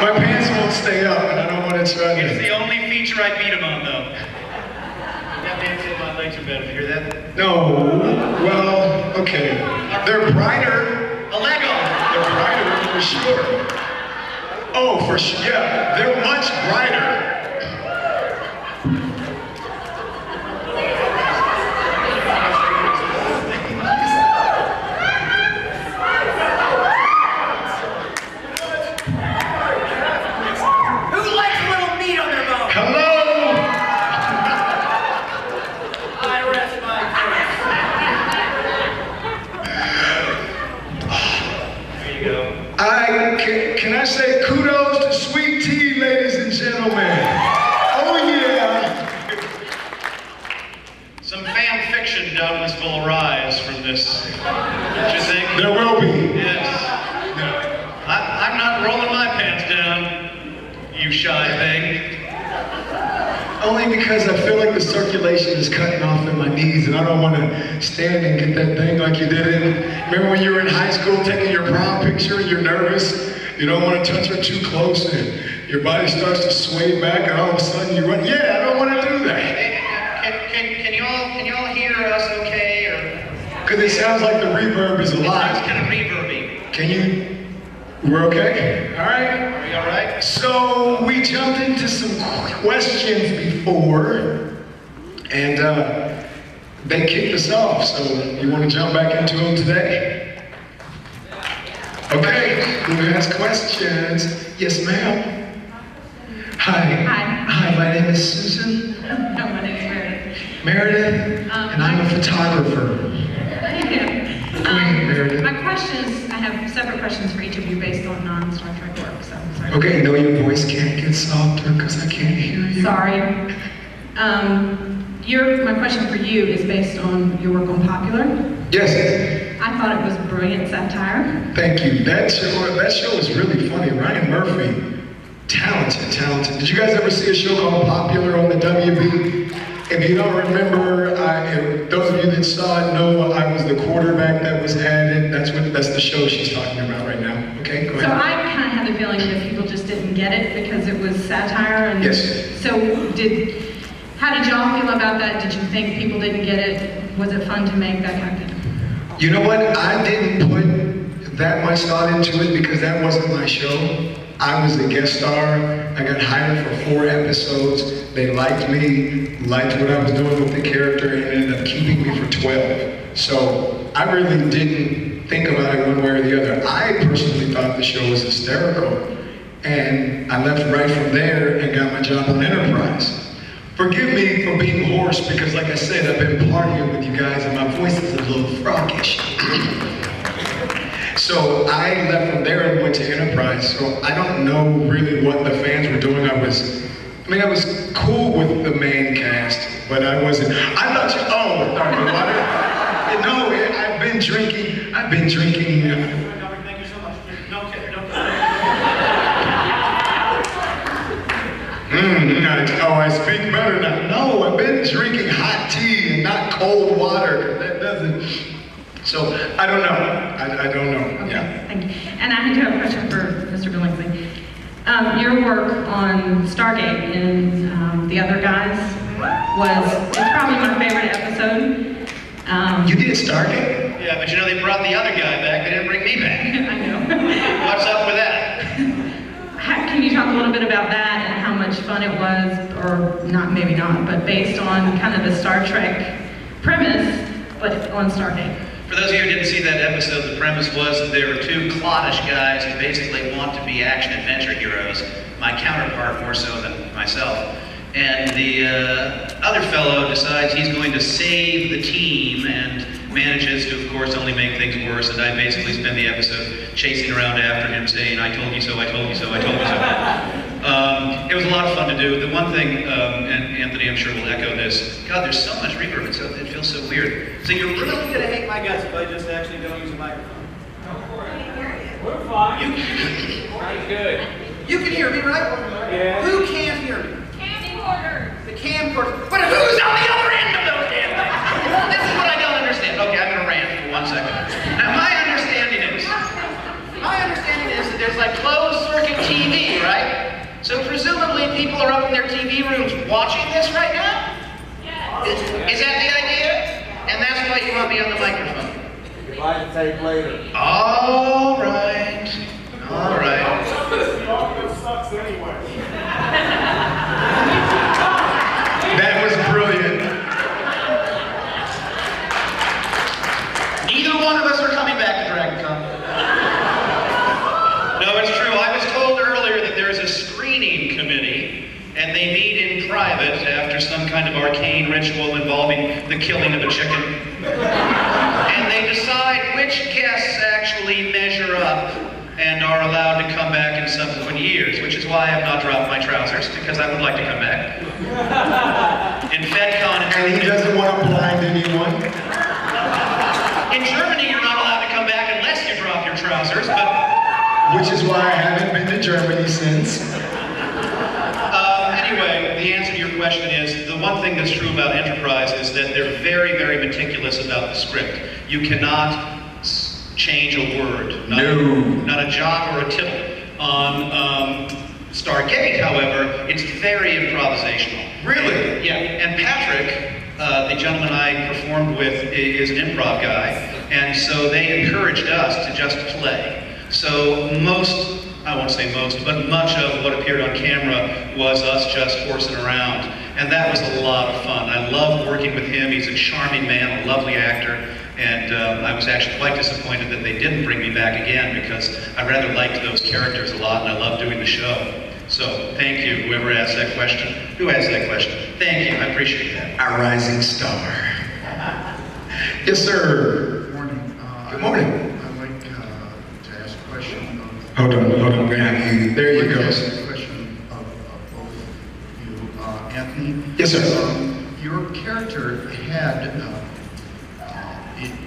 My pants won't stay up, and I don't want to try to. It's the only feature I beat him on, though. That man's in my legs are better. Hear that? No. Well, okay. They're brighter. A Lego. They're brighter for sure. Oh, for sure. Yeah, they're much brighter. Can I say kudos to Sweet Tea, ladies and gentlemen? Oh yeah! Some fan fiction doubtless will arise from this. Don't you think? There will be. Yes. I'm not rolling my pants down, you shy thing. Only because I feel like the circulation is cutting off in my knees and I don't want to stand and get that thing like you did it. Remember when you were in high school taking your prom picture and you're nervous? You don't want to touch her too close and your body starts to sway back and all of a sudden you run, yeah, I don't want to do that. Can y'all hear us okay? Because it sounds like the reverb is a lot. It's kind of reverby. Can you? We're okay? All right? Are we all right? So we jumped into some questions before and they kicked us off. So you want to jump back into them today? Okay, who has questions? Yes, ma'am. Hi. Hi, my name is Susan. No, my name is Meredith. Meredith, and I'm a photographer. Thank you. Meredith. My questions, I have separate questions for each of you based on non-Star Trek work, so I'm sorry. Okay, no, your voice can't get softer because I can't hear you. Sorry. My question for you is based on your work on Popular. Yes. I thought it was brilliant satire. Thank you. That show is really funny. Ryan Murphy, talented. Did you guys ever see a show called Popular on the WB? If you don't remember, those of you that saw it know I was the quarterback that was added. That's the show she's talking about right now. Okay, go ahead. So I kind of had the feeling that people just didn't get it because it was satire. And yes. So how did y'all feel about that? Did you think people didn't get it? Was it fun to make that kind of thing? You know what? I didn't put that much thought into it because that wasn't my show. I was a guest star. I got hired for 4 episodes. They liked me, liked what I was doing with the character, and ended up keeping me for 12. So I really didn't think about it one way or the other. I personally thought the show was hysterical. And I left right from there and got my job on Enterprise. Forgive me for being hoarse because, like I said, I've been partying with you guys and my voice is a little froggish. So I left from there and went to Enterprise. So I don't know really what the fans were doing. I was cool with the main cast, but I wasn't. I thought you. Oh, Dr. Water. No, I've been drinking. Thank you so much. I speak better now. No, I've been drinking hot tea and not cold water. That doesn't. So I don't know. I don't know. Okay, yeah. thank you. And I do have a question for Mr. Billingsley. Your work on Stargate and the other guys it's probably my favorite episode. You did Stargate? Yeah, but you know they brought the other guy back. They didn't bring me back. I know. What's up with that? Can you talk a little bit about that and how much fun it was, or not, maybe not, but based on kind of the Star Trek premise, but on Stargate? For those of you who didn't see that episode, the premise was that there were 2 cloddish guys who basically want to be action-adventure heroes, my counterpart more so than myself. And the other fellow decides he's going to save the team and manages to, of course, only make things worse. And I basically spend the episode chasing around after him saying, I told you so, I told you so, I told you so. It was a lot of fun to do. The one thing, and Anthony I'm sure will echo this, God, there's so much reverb, it feels so weird. So you're really going to hate my guts if I just actually don't use a microphone. We're fine. You can good. You can hear me, right? Yeah. Who can't hear me? Camcorders. The camcorders. But who's on the other end of those damn things? This is what I don't understand. Okay, I'm going to rant for 1 second. Now, my understanding is that there's like closed circuit TV, right? many people are up in their TV rooms watching this right now? Is that the idea? And that's why you want me on the microphone. You buy the tape later. All right. All right. It sucks anyway. That was brilliant. Neither one of us are coming back to Dragoncon. No, it's true. I was told earlier that there is a screening committee, and they meet in private after some kind of arcane ritual involving the killing of a chicken. And they decide which guests actually measure up and are allowed to come back in subsequent years, which is why I have not dropped my trousers, because I would like to come back. In FedCon... And he doesn't want to blind anyone. In Germany, you're not allowed to come back unless you drop your trousers, but... Which is why I haven't been to Germany since. Anyway, the answer to your question is, the one thing that's true about Enterprise is that they're very, very meticulous about the script. You cannot change a word, not a jot or a tittle. On Stargate, however, it's very improvisational. Really? Yeah, and Patrick, the gentleman I performed with, is an improv guy, and so they encouraged us to just play. So most, I won't say most, but much of what appeared on camera was us just horsing around. And that was a lot of fun. I loved working with him. He's a charming man, a lovely actor. And I was actually quite disappointed that they didn't bring me back again, because I rather liked those characters a lot and I loved doing the show. So thank you, whoever asked that question. Who asked that question? Thank you, I appreciate that. Our rising star. Yes, sir. Good morning. Good morning. I'd like to ask a question of... Hold on, we're gonna have you. There you go. I'd like to ask a question of both of you. Anthony? Yes, sir. Your character had,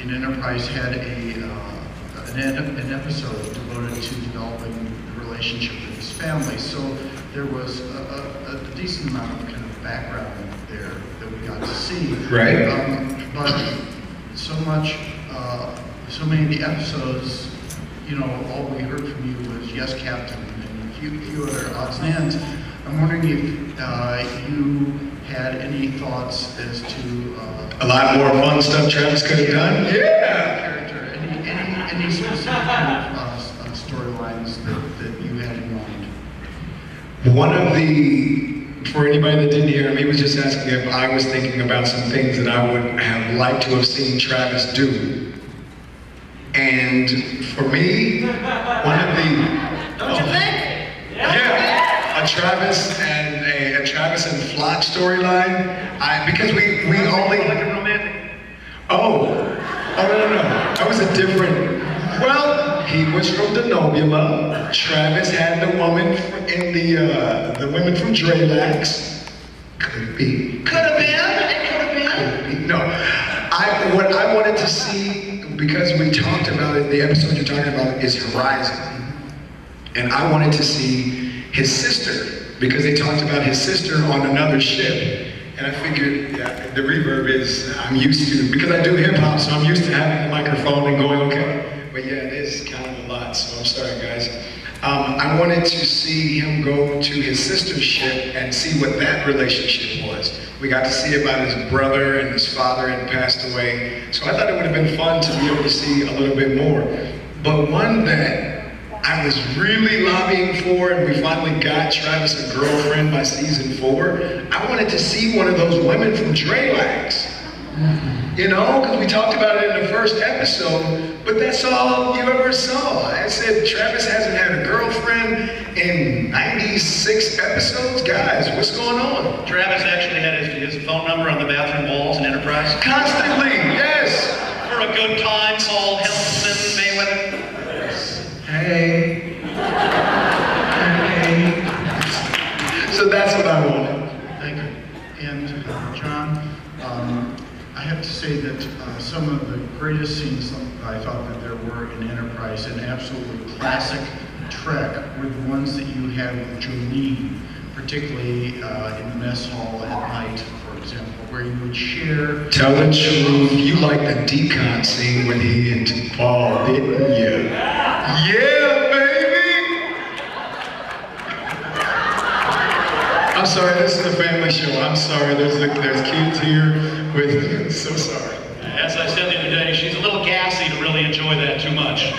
in Enterprise, had an episode devoted to developing the relationship with his family. So there was a decent amount of kind of background there that we got to see. Right. But so many of the episodes, you know, all we heard from you was "Yes, Captain" and a few other odds and ends. I'm wondering if you had any thoughts as to A lot more fun stuff Travis could have done. Yeah. Character, any specific kind of storylines that you had in mind? One of the, for anybody that didn't hear him, he was just asking if I was thinking about some things that I would have liked to have seen Travis do. And for me, one of the... Don't you think? Yeah, a Travis and Flock storyline. Because we only... Like a romantic. Oh, no. That was a different... Well, he was from Denobula. Travis had the woman in the women from Dralax. Could be. Could have been. It could have been. No. What I wanted to see, because we talked about it, the episode you're talking about is Horizon. And I wanted to see his sister, because they talked about his sister on another ship. And I figured, yeah, the reverb is, I'm used to, because I do hip hop, so I'm used to having the microphone and going, okay. But yeah, it is kind of a lot, so I'm sorry, guys. I wanted to see him go to his sister's ship and see what that relationship was. We got to see about his brother, and his father had passed away. So I thought it would have been fun to be able to see a little bit more. But one that I was really lobbying for, and we finally got Travis a girlfriend by season 4, I wanted to see one of those women from Dralax. You know, because we talked about it in the first episode, but that's all you ever saw. I said, Travis hasn't had a girlfriend in 96 episodes? Guys, what's going on? Travis actually had his phone number on the bathroom walls in Enterprise. Constantly, yes. For a good time, Saul Helmsman, Mayweather. Hey. So that's what I wanted. Thank you. And John, I have to say that some of the greatest scenes I thought that there were in Enterprise, and absolutely classic Trek, were the ones that you had with Jolene, particularly in the mess hall at night, for example, where you would share... Tell the truth, you like the decon scene when he and Paul, didn't you? Yeah, baby! I'm sorry, this is a family show. I'm sorry, there's kids here with, so sorry. As I said the other day, she's a little gassy to really enjoy that too much.